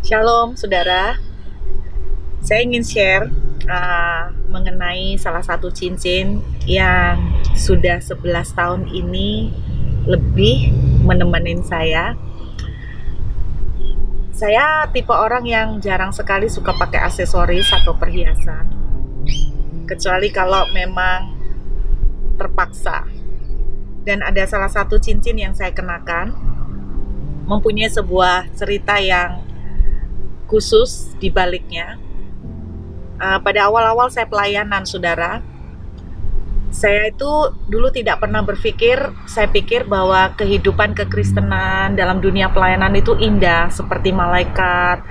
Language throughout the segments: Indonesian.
Shalom, saudara. Saya ingin share mengenai salah satu cincin yang sudah 11 tahun ini lebih menemani saya. Saya tipe orang yang jarang sekali suka pakai aksesoris atau perhiasan, kecuali kalau memang terpaksa. Dan ada salah satu cincin yang saya kenakan, mempunyai sebuah cerita yang khusus di baliknya. Pada awal-awal saya pelayanan, saudara, saya itu dulu tidak pernah berpikir, saya pikir bahwa kehidupan kekristenan dalam dunia pelayanan itu indah, seperti malaikat.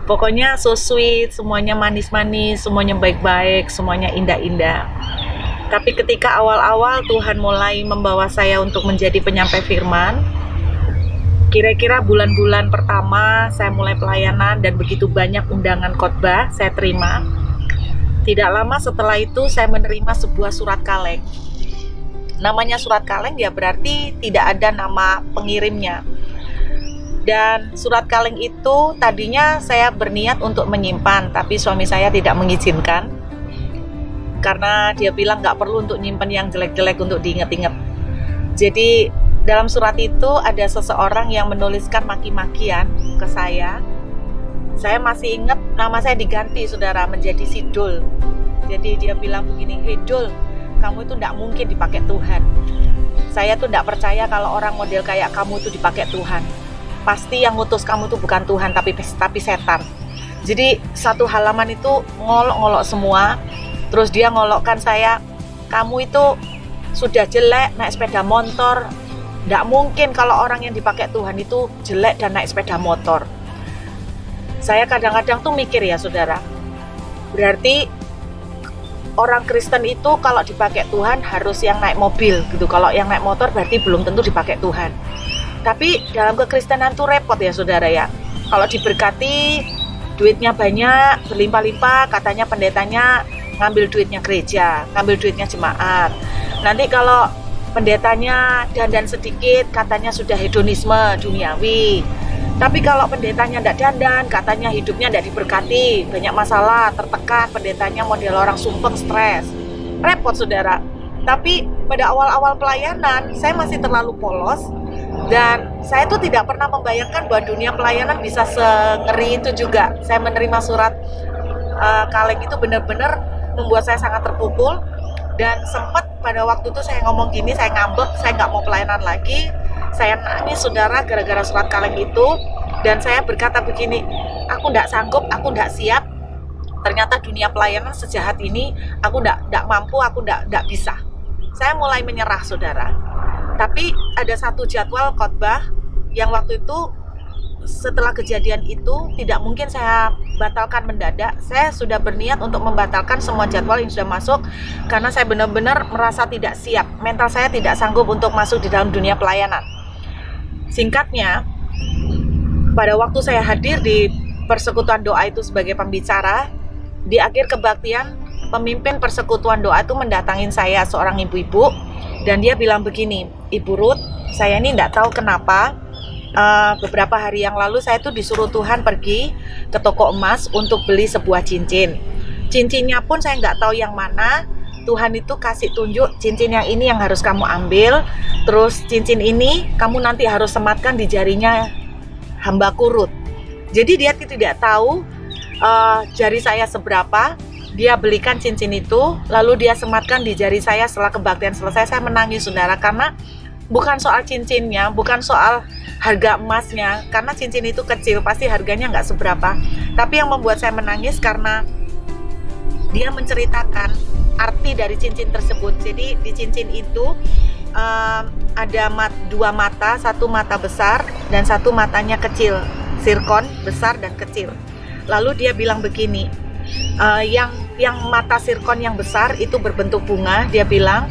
Pokoknya so sweet, semuanya manis-manis, semuanya baik-baik, semuanya indah-indah. Tapi ketika awal-awal Tuhan mulai membawa saya untuk menjadi penyampai firman, kira-kira bulan-bulan pertama saya mulai pelayanan dan begitu banyak undangan khotbah saya terima. Tidak lama setelah itu saya menerima sebuah surat kaleng. Namanya surat kaleng ya berarti tidak ada nama pengirimnya. Dan surat kaleng itu tadinya saya berniat untuk menyimpan, tapi suami saya tidak mengizinkan. Karena dia bilang nggak perlu untuk nyimpan yang jelek-jelek untuk diingat-ingat. Jadi dalam surat itu ada seseorang yang menuliskan maki-makian ke saya. Saya masih ingat nama saya diganti, saudara, menjadi Sidul. Jadi dia bilang begini, "Hey Dul, kamu itu tidak mungkin dipakai Tuhan. Saya tuh tidak percaya kalau orang model kayak kamu itu dipakai Tuhan. Pasti yang ngutus kamu itu bukan Tuhan, tapi setan." Jadi satu halaman itu ngolok-ngolok semua. Terus dia ngolokkan saya, "Kamu itu sudah jelek naik sepeda motor. Tidak mungkin kalau orang yang dipakai Tuhan itu jelek dan naik sepeda motor." Saya kadang-kadang tuh mikir ya, saudara, berarti orang Kristen itu kalau dipakai Tuhan harus yang naik mobil gitu. Kalau yang naik motor berarti belum tentu dipakai Tuhan. Tapi dalam kekristenan tuh repot ya, saudara ya. Kalau diberkati, duitnya banyak, berlimpah-limpah, katanya pendetanya ngambil duitnya gereja, ngambil duitnya jemaat. Nanti kalau pendetanya dandan sedikit, katanya sudah hedonisme duniawi. Tapi kalau pendetanya tidak dandan, katanya hidupnya tidak diberkati, banyak masalah, tertekan, pendetanya model orang sumpeng, stres. Repot, saudara. Tapi pada awal-awal pelayanan, saya masih terlalu polos. Dan saya tuh tidak pernah membayangkan bahwa dunia pelayanan bisa sengeri itu juga. Saya menerima surat kaleng itu benar-benar membuat saya sangat terpukul. Dan sempat pada waktu itu saya ngomong gini, saya ngambek, saya nggak mau pelayanan lagi. Saya nangis, saudara, gara-gara surat kaleng itu. Dan saya berkata begini, aku nggak sanggup, aku nggak siap. Ternyata dunia pelayanan sejahat ini, aku nggak mampu, aku nggak bisa. Saya mulai menyerah, saudara. Tapi ada satu jadwal khotbah yang waktu itu setelah kejadian itu tidak mungkin saya batalkan mendadak. Saya sudah berniat untuk membatalkan semua jadwal yang sudah masuk karena saya benar-benar merasa tidak siap. Mental saya tidak sanggup untuk masuk di dalam dunia pelayanan. Singkatnya, pada waktu saya hadir di persekutuan doa itu sebagai pembicara, di akhir kebaktian, pemimpin persekutuan doa itu mendatangin saya, seorang ibu-ibu, dan dia bilang begini, "Ibu Ruth, saya ini tidak tahu kenapa, beberapa hari yang lalu saya tuh disuruh Tuhan pergi ke toko emas untuk beli sebuah cincin. Cincinnya pun saya nggak tahu yang mana. Tuhan itu kasih tunjuk, cincin yang ini yang harus kamu ambil. Terus cincin ini kamu nanti harus sematkan di jarinya hambaku Ruth." Jadi dia tidak tahu jari saya seberapa. Dia belikan cincin itu, lalu dia sematkan di jari saya. Setelah kebaktian selesai, saya menangis, saudara, karena bukan soal cincinnya, bukan soal harga emasnya, karena cincin itu kecil, pasti harganya nggak seberapa. Tapi yang membuat saya menangis karena dia menceritakan arti dari cincin tersebut. Jadi di cincin itu ada dua mata, satu mata besar dan satu matanya kecil, sirkon besar dan kecil. Lalu dia bilang begini, yang mata sirkon yang besar itu berbentuk bunga. Dia bilang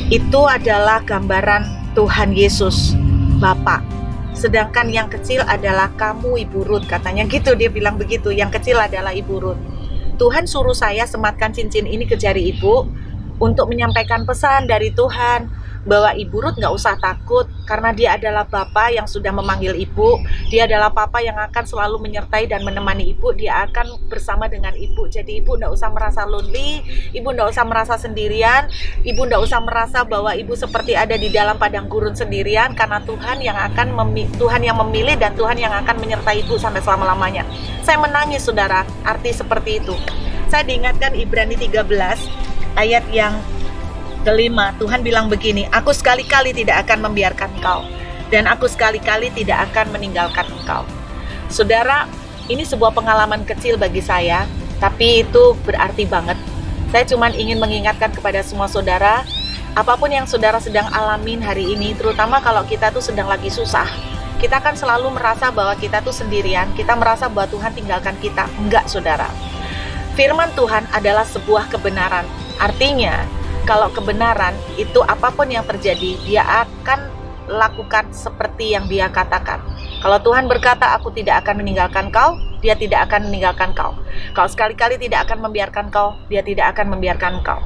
itu adalah gambaran Tuhan Yesus Bapa. Sedangkan yang kecil adalah kamu, Ibu Ruth, katanya gitu. Dia bilang begitu, yang kecil adalah Ibu Ruth. Tuhan suruh saya sematkan cincin ini ke jari ibu untuk menyampaikan pesan dari Tuhan bahwa Ibu Ruth nggak usah takut karena dia adalah Bapa yang sudah memanggil Ibu. Dia adalah Papa yang akan selalu menyertai dan menemani Ibu. Dia akan bersama dengan Ibu. Jadi Ibu nggak usah merasa lonely, Ibu nggak usah merasa sendirian, Ibu nggak usah merasa bahwa Ibu seperti ada di dalam padang gurun sendirian, karena Tuhan yang memilih dan Tuhan yang akan menyertai Ibu sampai selama-lamanya. Saya menangis saudara, arti seperti itu. Saya diingatkan Ibrani 13 ayat yang kelima. Tuhan bilang begini, aku sekali-kali tidak akan membiarkan engkau, dan aku sekali-kali tidak akan meninggalkan engkau. Saudara, ini sebuah pengalaman kecil bagi saya, tapi itu berarti banget. Saya cuma ingin mengingatkan kepada semua saudara, apapun yang saudara sedang alamin hari ini, terutama kalau kita tuh sedang lagi susah, kita kan selalu merasa bahwa kita tuh sendirian, kita merasa bahwa Tuhan tinggalkan kita. Enggak saudara, firman Tuhan adalah sebuah kebenaran. Artinya, kalau kebenaran itu apapun yang terjadi, dia akan lakukan seperti yang dia katakan. Kalau Tuhan berkata, aku tidak akan meninggalkan kau, dia tidak akan meninggalkan kau. Kalau sekali-kali tidak akan membiarkan kau, dia tidak akan membiarkan kau.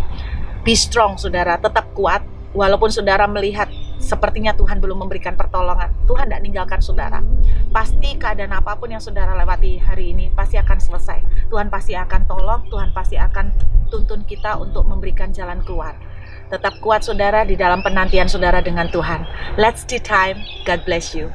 Be strong saudara, tetap kuat. Walaupun saudara melihat sepertinya Tuhan belum memberikan pertolongan, Tuhan tidak meninggalkan saudara. Pasti keadaan apapun yang saudara lewati hari ini pasti akan selesai. Tuhan pasti akan tolong, Tuhan pasti akan tuntun kita untuk memberikan jalan keluar. Tetap kuat saudara di dalam penantian saudara dengan Tuhan. Let's the time. God bless you.